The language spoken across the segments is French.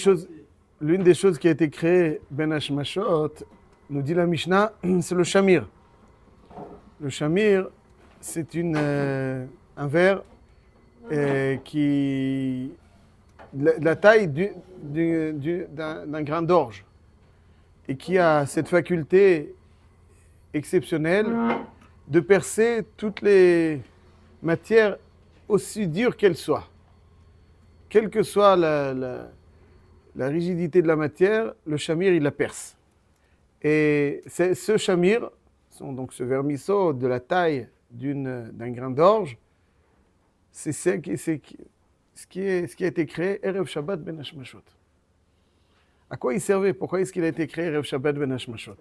chose- L'une des choses qui a été créée, Ben Hashmashot, nous dit la Mishnah, c'est le shamir. Le shamir, c'est un verre qui la taille d'un grain d'orge et qui a cette faculté exceptionnelle de percer toutes les matières aussi dures qu'elles soient. Quelle que soit la rigidité de la matière, le shamir, il la perce. Et ce shamir, donc ce vermisseau de la taille d'un grain d'orge, c'est ce qui a été créé Erev Shabbat Ben Hashmashot. À quoi il servait? Pourquoi est-ce qu'il a été créé Erev Shabbat Ben Hashmashot?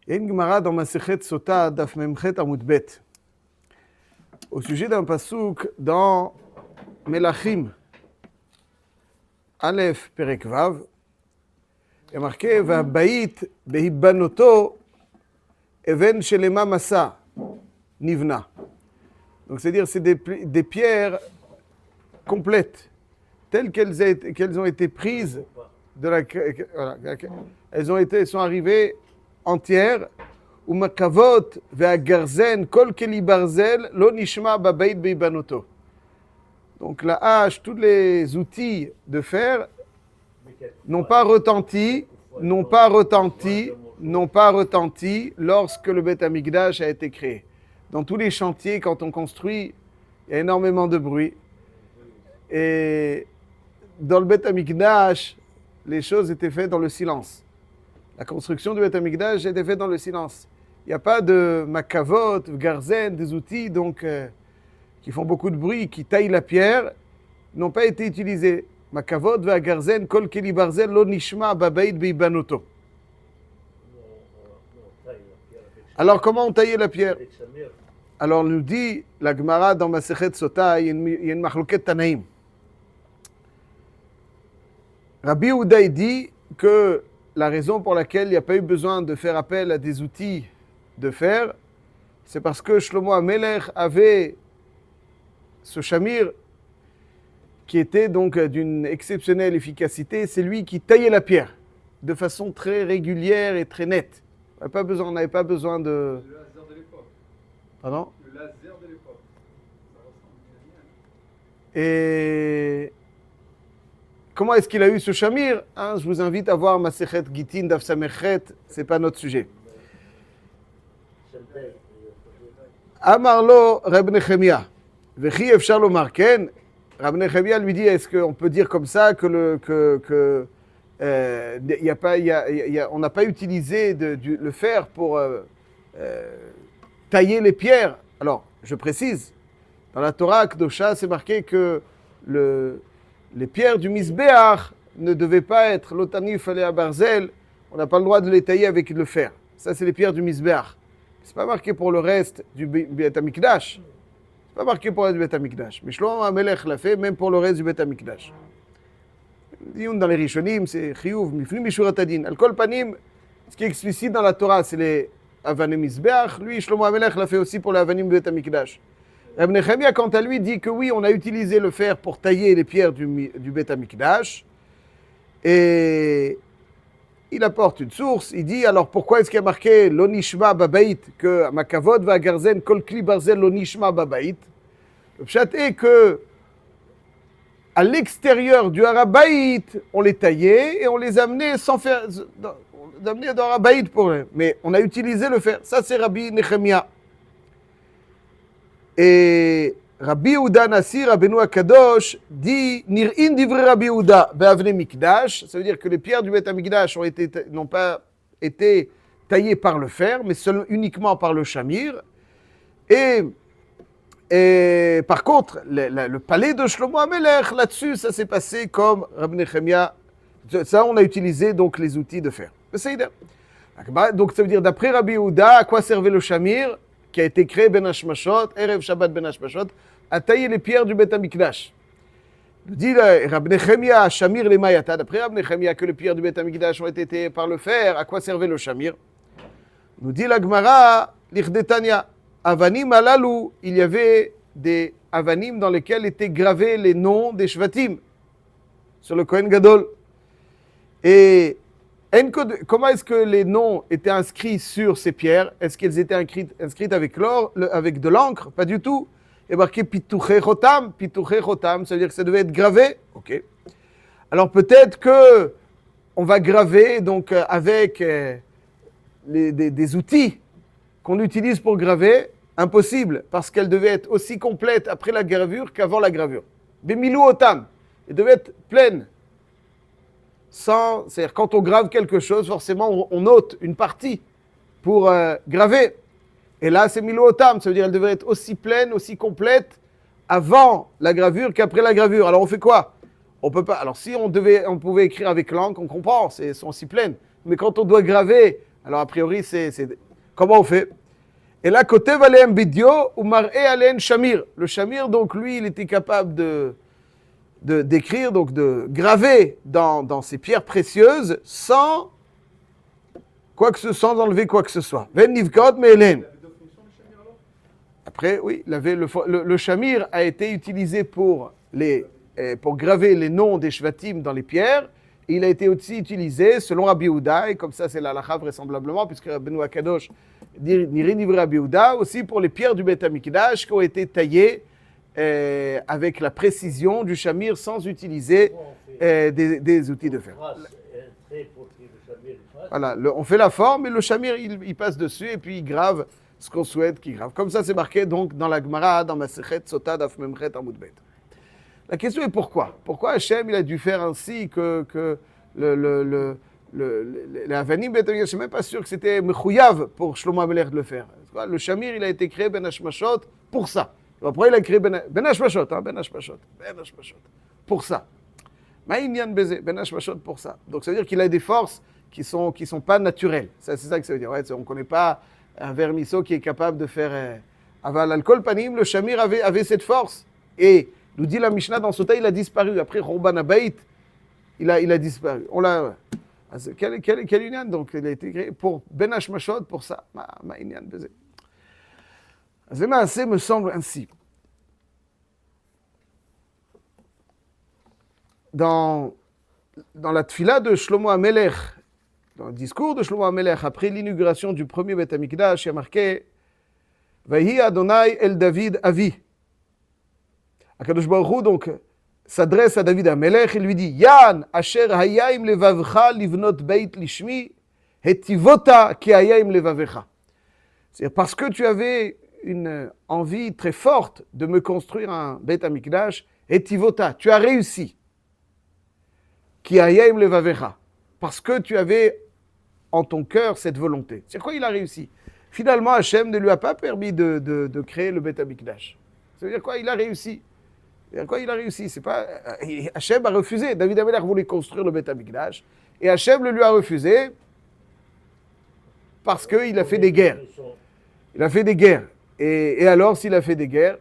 Il y a une Gemara dans Masechet Sota, Daf Memchet Amud Bet, au sujet d'un pasouk dans Melachim, Aleph Perek Vav, il y a marqué V'habayit behibanoto even shelema masa nivna. Donc c'est-à-dire c'est des pierres complètes, telles qu'elles ont été prises de elles sont arrivées entières. Umakavot ve'agarzen kol keli barzel lo nishma babayit behibanoto. Donc la hache, tous les outils de fer n'ont pas retenti lorsque le Beth Amikdash a été créé. Dans tous les chantiers, quand on construit, il y a énormément de bruit. Et dans le Beth Amikdash, les choses étaient faites dans le silence. La construction du Beth Amikdash était faite dans le silence. Il n'y a pas de makavot, garzen, des outils qui font beaucoup de bruit, qui taillent la pierre, n'ont pas été utilisés. Makavot ve'agarzen kol keli barzel lo nishma babayit beibanoto. Alors comment on taillait la pierre? Alors nous dit la Gemara dans Masechet Sota, il y a une machloket Tanaïm. Rabbi Yehuda dit que la raison pour laquelle il n'y a pas eu besoin de faire appel à des outils de fer, c'est parce que Shlomo HaMelech avait ce shamir qui était donc d'une exceptionnelle efficacité, c'est lui qui taillait la pierre de façon très régulière et très nette. On n'avait pas besoin de... Le laser de l'époque. Pardon? Le laser de l'époque. Ça ressemble bien. Et comment est-ce qu'il a eu ce shamir? Je vous invite à voir Masechet Gitin Daf Samechet, c'est pas notre sujet. Amarlo Reb Nechemia, Vechi efshar lomar ken. Reb Nechemia lui dit, est-ce qu'on peut dire comme ça on n'a pas utilisé le fer pour tailler les pierres? Alors, je précise, dans la Torah Kdosha, c'est marqué que les pierres du Misbéach ne devaient pas être l'otanif à barzel, on n'a pas le droit de les tailler avec le fer. Ça, c'est les pierres du Misbéach. C'est pas marqué pour le reste du Beit HaMikdash. C'est pas marqué pour le reste du Beit HaMikdash. Mais Shlomo HaMelech l'a fait même pour le reste du Beit HaMikdash. Dans les Rishonim, c'est Chiyuv, Mifnim Mishurat Adin. Al-Kol Panim, ce qui est explicite dans la Torah, c'est les Avanim Mizbeach. Lui, Shlomo HaMelech l'a fait aussi pour les Avanim du Beit HaMikdash. Reb Nechemia, quant à lui, dit que oui, on a utilisé le fer pour tailler les pierres du Beit HaMikdash. Et il apporte une source, il dit, alors pourquoi est-ce qu'il y a marqué l'onishma babayit, que makavod va garzen kol kli barzel l'onishma babayit? Le pshat est que à l'extérieur du Harabayit, on les taillait et on les amenait sans faire, d'amener dans Harabayit pour eux. Mais on a utilisé le fer. Ça, c'est Rabbi Nechemia. Et Rabbi Yehuda Nassi, Rabbeinu HaKadosh, dit Nir'in divrei Rabbi Yehuda be'avnei mikdash. Ça veut dire que les pierres du Beit HaMikdash n'ont pas été taillées par le fer, mais uniquement par le shamir. Et par contre, le palais de Shlomo HaMelech, là-dessus, ça s'est passé comme Rabbi Nechemia. Ça, on a utilisé donc les outils de fer. Donc ça veut dire, d'après Rabbi Yehuda, à quoi servait le shamir qui a été créé Ben Hashmashot, Erev Shabbat Ben Hashmashot, à tailler les pierres du Beit HaMikdash. Dit Rabbi Nechemia, Shamir les Mayata, d'après Rabbi Nechemia, que les pierres du Beit HaMikdash ont été taillées par le fer, à quoi servait le shamir? Nous dit la Gemara, l'Ichdetania, Avanim Alalou, il y avait des Avanim dans lesquels étaient gravés les noms des Shvatim. sur le Kohen Gadol. Et comment est-ce que les noms étaient inscrits sur ces pierres? Est-ce qu'elles étaient inscrites avec avec de l'encre? Pas du tout. Il y a marqué Pituché Chotam. Pituché Chotam, ça veut dire que ça devait être gravé. Ok. Alors peut-être que on va graver donc avec des outils qu'on utilise pour graver. Impossible, parce qu'elle devait être aussi complète après la gravure qu'avant la gravure. Bemilou Otam, elle devait être pleine. C'est-à-dire quand on grave quelque chose, forcément on ôte une partie pour graver. Et là c'est Milou Otam, ça veut dire qu'elle devait être aussi pleine, aussi complète avant la gravure qu'après la gravure. Alors on fait quoi? On peut pas. Alors si on pouvait écrire avec l'encre, on comprend, elles sont aussi pleines. Mais quand on doit graver, alors a priori c'est comment on fait? Et là, Kotev alehem bidio ou mar'e alehem shamir. Le shamir, donc lui, il était capable d'écrire, donc de graver dans ces pierres précieuses sans enlever quoi que ce soit. Ven nivkot me'elen. Il avait deux fonctions, le Shamir, alors? Après, oui, le shamir a été utilisé pour graver les noms des shvatim dans les pierres. Et il a été aussi utilisé, selon Rabbi Yehuda, et comme ça c'est l'halakha vraisemblablement, puisque Rabbeinu Akadosh Niri Nivri Rabbi Yehuda, aussi pour les pierres du Beth Amikdash qui ont été taillées avec la précision du shamir sans utiliser des outils de fer. Voilà, on fait la forme et le shamir il passe dessus et puis il grave ce qu'on souhaite qu'il grave. Comme ça c'est marqué donc dans la Gemara, dans Masechet Sotah Daf Memchet Amud Bet. La question est pourquoi? Pourquoi Hachem il a dû faire ainsi que le Havanim Bet Amikdash? Je ne suis même pas sûr que c'était Mechouyav pour Shlomo HaMelech de le faire. Le Shamir il a été créé Ben Hashmashot pour ça. Après il a créé Ben Hashmashot, pour ça. Ma'inyan Bezé, Ben Hashmashot pour ça. Donc ça veut dire qu'il a des forces qui sont pas naturelles. C'est ça que ça veut dire. Ouais, on ne connaît pas un vermisseau qui est capable de faire aval alcool panim. Le Shamir avait cette force et nous dit la Mishnah dans Sotah, il a disparu. Après Khurban Habayit, il a disparu. On l'a. Quel union donc il a été créé pour Ben Hashmashot pour ça. Ma union bezé. Zema me semble ainsi. Dans la tfila de Shlomo HaMelech, dans le discours de Shlomo HaMelech après l'inauguration du premier Beth Amikdash, il y a marqué Vahi Adonai el David Avi. Akadosh Baruch Hu donc s'adresse à David HaMelech et lui dit Yan asher hayaim levavcha livnot beit lishmi hetivota ki hayaim levavecha. C'est-à-dire parce que tu avais une envie très forte de me construire un Beit Amikdash, hetivota, tu as réussi. Ki hayaim levavecha. Parce que tu avais en ton cœur cette volonté. C'est quoi il a réussi? Finalement, Hachem ne lui a pas permis de créer le Beit Amikdash. Ça veut dire quoi? Il a réussi. Quoi il a réussi? C'est pas Hachem a refusé. David HaMelech voulait construire le Beit Amikdash et Hachem le lui a refusé parce qu'il a fait des guerres. Il a fait des guerres. Et alors s'il a fait des guerres,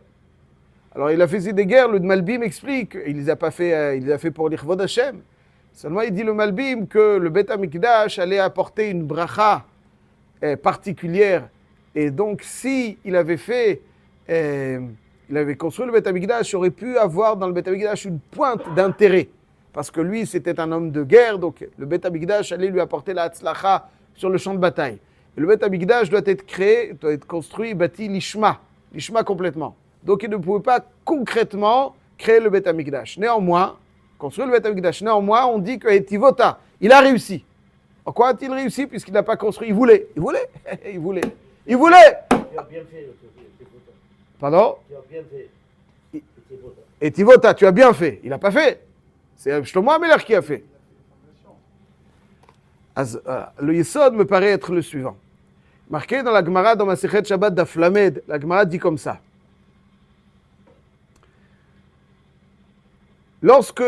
alors il a fait des guerres. Le Malbim explique, il les a pas fait, il les a fait pour l'Ichvod Hachem. Seulement il dit le Malbim que le Beit Amikdash allait apporter une bracha particulière et donc si il avait fait il avait construit le Beit Amikdash, il aurait pu avoir dans le Beit Amikdash une pointe d'intérêt. Parce que lui, c'était un homme de guerre, donc le Beit Amikdash allait lui apporter la Hatzlacha sur le champ de bataille. Et le Beit Amikdash doit être construit, bâti l'Ishma complètement. Donc il ne pouvait pas concrètement créer le Beit Amikdash. Néanmoins, construire le Beit Amikdash, néanmoins, on dit que Hetivota, il a réussi. En quoi a-t-il réussi puisqu'il n'a pas construit? Il voulait. Tu as bien fait. Pardon? Tu as bien fait. Et Tivota, tu as bien fait. Il n'a pas fait. C'est Shlomo HaMelech qui a fait. Le Yesod me paraît être le suivant. Marqué dans la Gemara, dans Masechet Shabbat Daf Lamed, la Gemara dit comme ça. Lorsque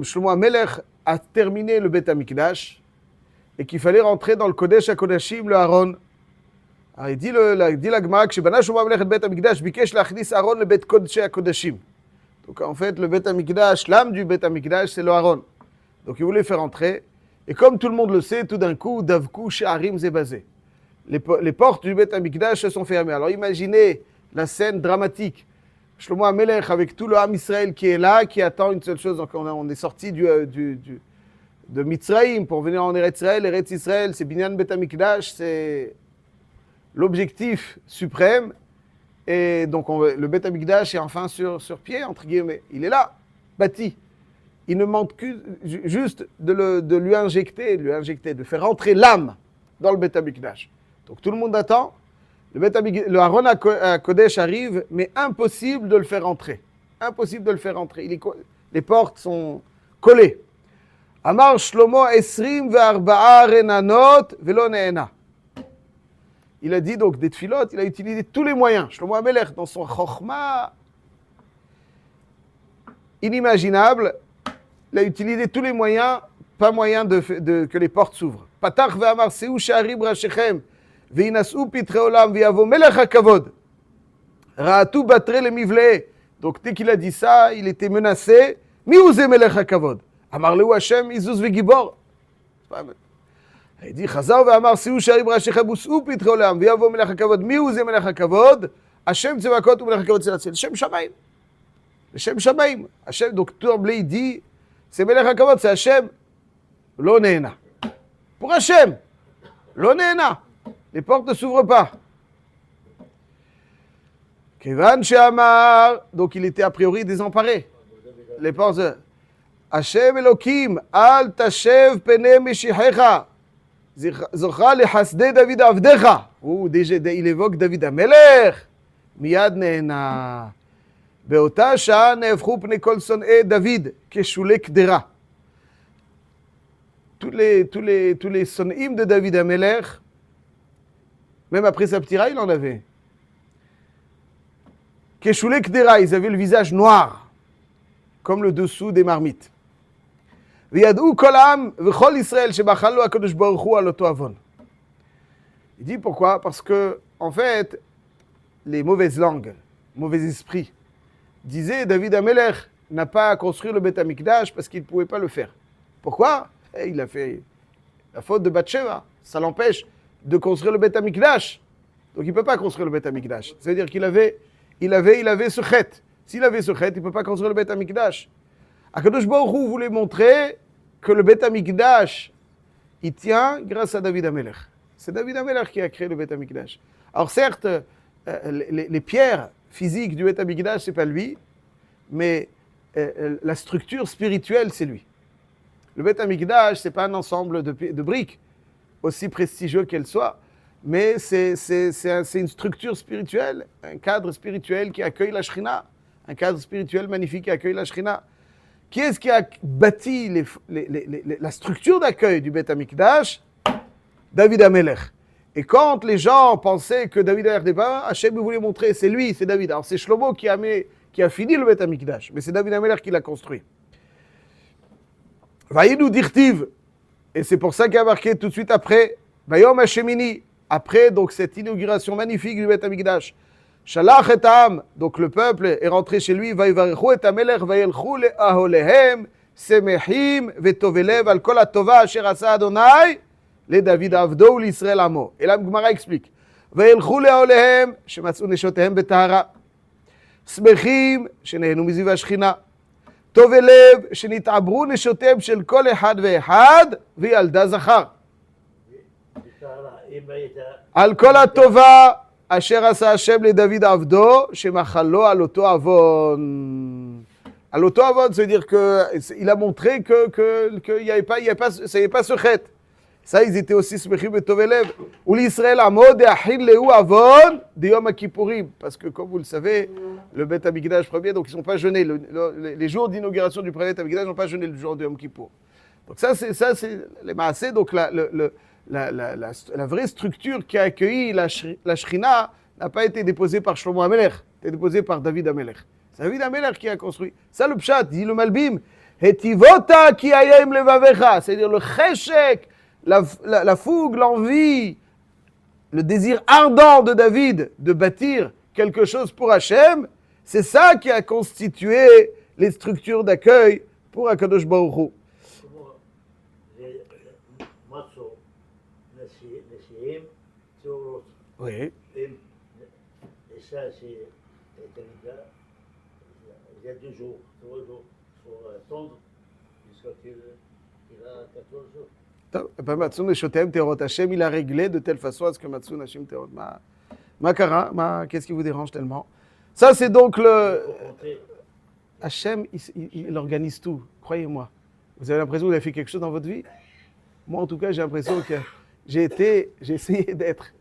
Shlomo HaMelech a terminé le Beit HaMikdash et qu'il fallait rentrer dans le Kodesh HaKodashim, le Aaron, alors il dit la Gemara que Shebana Shlomo HaMelech et Beit HaMikdash bikesh lachnis Aaron le Beit Kodesh HaKodashim. Donc en fait le Beit HaMikdash, l'âme du Beit HaMikdash c'est le Aaron. Donc il voulait faire entrer et comme tout le monde le sait, tout d'un coup Davku She'arim Zebazé. Les portes du Beit HaMikdash se sont fermées. Alors imaginez la scène dramatique. Shlomo HaMelech avec tout le Ham Israël qui est là, qui attend une seule chose. Donc on est sorti de Mitzrayim pour venir en Eretz Israël. Eretz Israël, c'est Binyan Bet HaMikdash, c'est l'objectif suprême. Et donc le Bet HaMikdash est enfin sur pied, entre guillemets. Il est là, bâti. Il ne manque juste de lui injecter, de faire rentrer l'âme dans le Bet HaMikdash. Donc tout le monde attend. Le Haron HaKodesh arrive, mais impossible de le faire rentrer. Impossible de le faire rentrer. Les portes sont collées. Amar Shlomo Esrim ve'arba'a renanot velo ne'ena. Il a dit donc des tfilotes, il a utilisé tous les moyens. Shlomo HaMelech, dans son chokhma inimaginable, il a utilisé tous les moyens, pas moyen que les portes s'ouvrent. Patach ve'amar se'u sha'arim rashechem ve'inas'u pitre olam ve'yavo melech hakavod. Ra'atu batre le mivle. Donc dès qu'il a dit ça, il était menacé. Mi uze melech hakavod. Amar lehu Hashem izuz ve'gibor. Il dit, Chazar ve'amar se'u sha'arim rashechem ve'us'u pitre olam ve'yavo melech hakavod. Mi uze melech hakavod. Hashem tzevakot u melech hakavod c'est le Shem Shamaim. Le Shem Shamaim. Hashem, donc tout d'emblée il dit, c'est Melech HaKavod, c'est Hashem, lo ne'ena. Pour Hashem, lo ne'ena. Les portes ne s'ouvrent pas. Kevan she'amar, donc il était a priori désemparé. Les portes, Hashem Elokim, al tashev pene meshichecha, zocha lechasdei David avdecha. Déjà, il évoque David HaMelech, miyad ne'ena. באותה שעה נהפכו פני כל שונאי דוד כשולי קדרה. Tous les son'im de David HaMelech, même après sa ptira, il en avait. Keshoulei Kdera, ils avaient le visage noir, comme le dessous des marmites. V'yad'u kol ha'am v'chol Israël shebachal lo HaKadosh Baruch Hu al oto avon. Il dit pourquoi? Parce que, en fait, les mauvaises langues, mauvais esprits, disait David HaMelech n'a pas à construire le Bet HaMikdash parce qu'il ne pouvait pas le faire. Pourquoi? Il a fait la faute de Bathsheba. Ça l'empêche de construire le Bet HaMikdash. Donc il ne peut pas construire le Bet HaMikdash. C'est-à-dire qu'il avait ce chet. S'il avait ce chet, il ne peut pas construire le Bet HaMikdash. HaKadosh Baruch Hu voulait montrer que le Bet HaMikdash, il tient grâce à David HaMelech. C'est David HaMelech qui a créé le Bet HaMikdash. Alors certes, les pierres physique du Bet HaMikdash, c'est pas lui, mais la structure spirituelle, c'est lui. Le Bet HaMikdash, c'est pas un ensemble de briques, aussi prestigieux qu'elle soit, mais c'est une structure spirituelle, un cadre spirituel qui accueille la Shrina, un cadre spirituel magnifique qui accueille la Shrina. Qui est-ce qui a bâti la structure d'accueil du Bet HaMikdash? David HaMelech. Et quand les gens pensaient que David HaMelech n'était pas, Hachem voulait montrer, c'est lui, c'est David. Alors c'est Shlomo qui a fini le Bet HaMikdash, mais c'est David HaMelech qui l'a construit. Vayinu dirtiv, et c'est pour ça qu'il y a marqué tout de suite après, Vayom Hashemini, après donc cette inauguration magnifique du Bet HaMikdash. Shalach et Ha'am, donc le peuple est rentré chez lui, Vayivarechu et HaMelech, Vayelchu le'aholehem, semechim vetovelev al kol hatova asher asa Adonai, les David Avdo ou l'Israël Amo. Et là, Gemara explique. Ve'elchu le'olehem, shematzu neshotehem betahara. Smechim, shenehenu miziv hashchina. Tovelev, shenit'abru neshotehem shel kol echad ve'echad, ve'yalda zachar. Al kol hatova, asher asa Hashem le David Avdo, shemachalo al oto avon. Al oto avon, ça veut dire qu'il a montré qu'il n'y avait pas ce chet. Ça, ils étaient aussi smechim et tovelev. Ou l'Israël amod et achin lehu avon de Yom HaKippurim. Parce que, comme vous le savez, le Bet HaMikdash premier, donc ils ne sont pas jeûnés. Les jours d'inauguration du premier Bet HaMikdash n'ont pas jeûné le jour de Yom Kippour. Donc ça, c'est les maaseh. Donc la vraie structure qui a accueilli la Shrina n'a pas été déposée par Shlomo HaMelech, elle été déposée par David HaMelech. C'est David HaMelech qui a construit. Ça, le pshat, dit le Malbim. Hetivota ki hayem levavecha. C'est-à-dire le cheshek, la fougue, l'envie, le désir ardent de David de bâtir quelque chose pour Hachem, c'est ça qui a constitué les structures d'accueil pour HaKadosh Baruch Hu. Oui. Et ça, c'est David, il y a 2 jours, 3 jours, il faut attendre jusqu'à qu'il a 14 jours. טוב, במצון נשותיהם טהרות, השם il a réglé de telle façon à ce que מצון נשים טהרות. מה קרה? Qu'est-ce qui vous dérange tellement? Ça c'est donc le... Hachem, il organise tout, croyez-moi. Vous avez l'impression que vous avez fait quelque chose dans votre vie? Moi en tout cas j'ai l'impression que j'essaye d'être.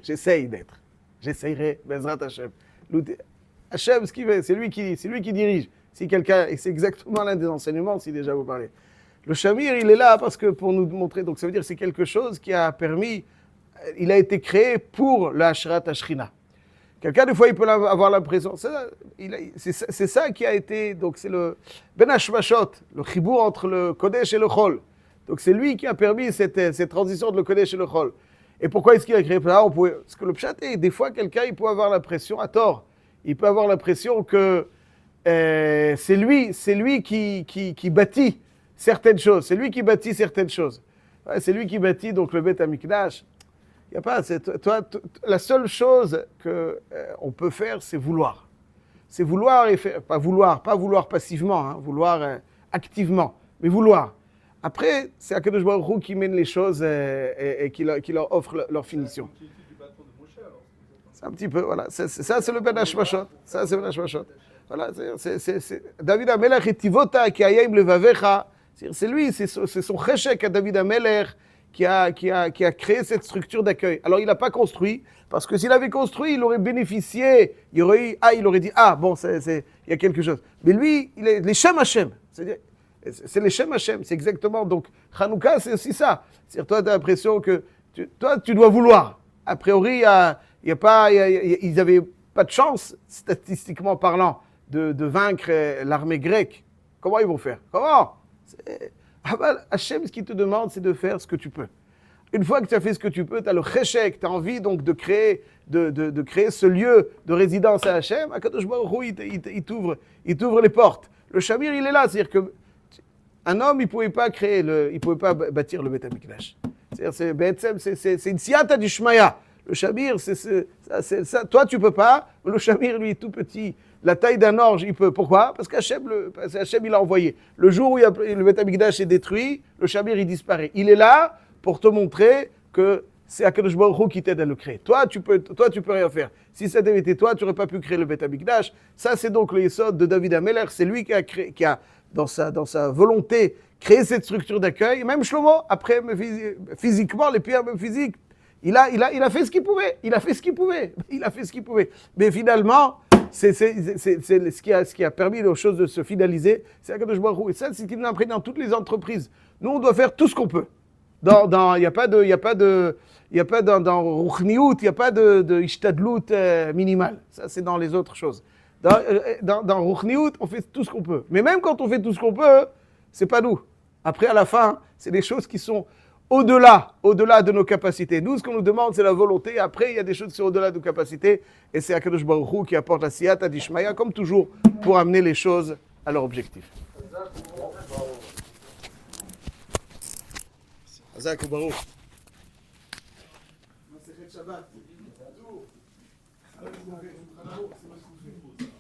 J'essayerai, Bezrat Hachem. Hachem, ce qu'il fait, c'est lui qui dirige. Si quelqu'un, et c'est exactement l'un des enseignements, si déjà vous parlez. Le Shamir, il est là parce que pour nous montrer, donc ça veut dire que c'est quelque chose qui a permis, il a été créé pour le Hashrat Hashrina. Quelqu'un, des fois, il peut avoir l'impression, c'est ça qui a été, donc c'est le Ben Hashmashot, le chibour entre le Kodesh et le Chol. Donc c'est lui qui a permis cette transition entre le Kodesh et le Chol. Et pourquoi est-ce qu'il a créé ça? Parce que le pshat est, des fois, quelqu'un, il peut avoir l'impression, à tort, il peut avoir l'impression que c'est lui qui bâtit certaines choses. C'est lui qui bâtit certaines choses. Ouais, c'est lui qui bâtit donc le Beth Amikdash. Il y a pas, la seule chose que on peut faire, c'est vouloir. C'est vouloir et faire, pas vouloir passivement, hein, vouloir activement, mais vouloir. Après, c'est Akadosh Baruch Hu qui mène les choses et qui leur offre leur finition. C'est un petit peu, voilà. Ça, c'est le Ben Hashmashot. Ça, c'est Ben Hashmashot. Voilà, c'est David Amelech et Tivota qui a yaim levavecha. C'est lui, c'est son cheshek à David Amelech qui a créé cette structure d'accueil. Alors, il n'a pas construit, parce que s'il avait construit, il aurait bénéficié, il aurait dit, bon, il y a quelque chose. Mais lui, il est les Shem Hashem. C'est les Shem Hashem, c'est exactement. Donc, Hanouka, c'est aussi ça. C'est-à-dire, toi, tu as l'impression que tu dois vouloir. A priori, ils n'avaient pas de chance, statistiquement parlant, de vaincre l'armée grecque. Comment ils vont faire? Comment? Hachem, ce qu'il te demande, c'est de faire ce que tu peux. Une fois que tu as fait ce que tu peux, tu as le cheshek, tu as envie donc de créer ce lieu de résidence à Hachem. Akadosh Baruch Hu, il t'ouvre les portes. Le Shamir, il est là, c'est-à-dire que un homme, il pouvait pas bâtir le Beth Amikdash. C'est une siyata d'Ishmaya. Le Shamir, c'est ça. Toi, tu peux pas. Le Shamir, lui, est tout petit. La taille d'un orge, il peut. Pourquoi? Parce qu'Hachem, il l'a envoyé. Le jour où le Beth Amikdash est détruit, le Shamir, il disparaît. Il est là pour te montrer que c'est Akadosh Baruch Hu qui t'aide à le créer. Toi, tu peux rien faire. Si ça avait été toi, tu n'aurais pas pu créer le Beth Amikdash. Ça, c'est donc le Yesod de David Amelech. C'est lui qui a dans sa volonté, créé cette structure d'accueil. Même Shlomo, après, physiquement, les pierres, même physiques, il a fait ce qu'il pouvait. Il a fait ce qu'il pouvait. Mais finalement, c'est ce qui a permis aux choses de se finaliser. C'est Akadosh Baruch Hu. Et ça, c'est ce qui nous a appris dans toutes les entreprises. Nous, on doit faire tout ce qu'on peut. Il n'y a pas dans Ruchniout, il n'y a pas de Ishtadlout minimal. Ça, c'est dans les autres choses. Dans Ruchniout, on fait tout ce qu'on peut. Mais même quand on fait tout ce qu'on peut, c'est pas nous. Après, à la fin, c'est des choses qui sont au-delà de nos capacités. Nous, ce qu'on nous demande, c'est la volonté. Après, il y a des choses qui sont au-delà de nos capacités. Et c'est Akadosh Baruch Hu qui apporte la siyata d'Ishmaya, comme toujours, pour amener les choses à leur objectif. Hazak Baruch. Masechet Shabbat.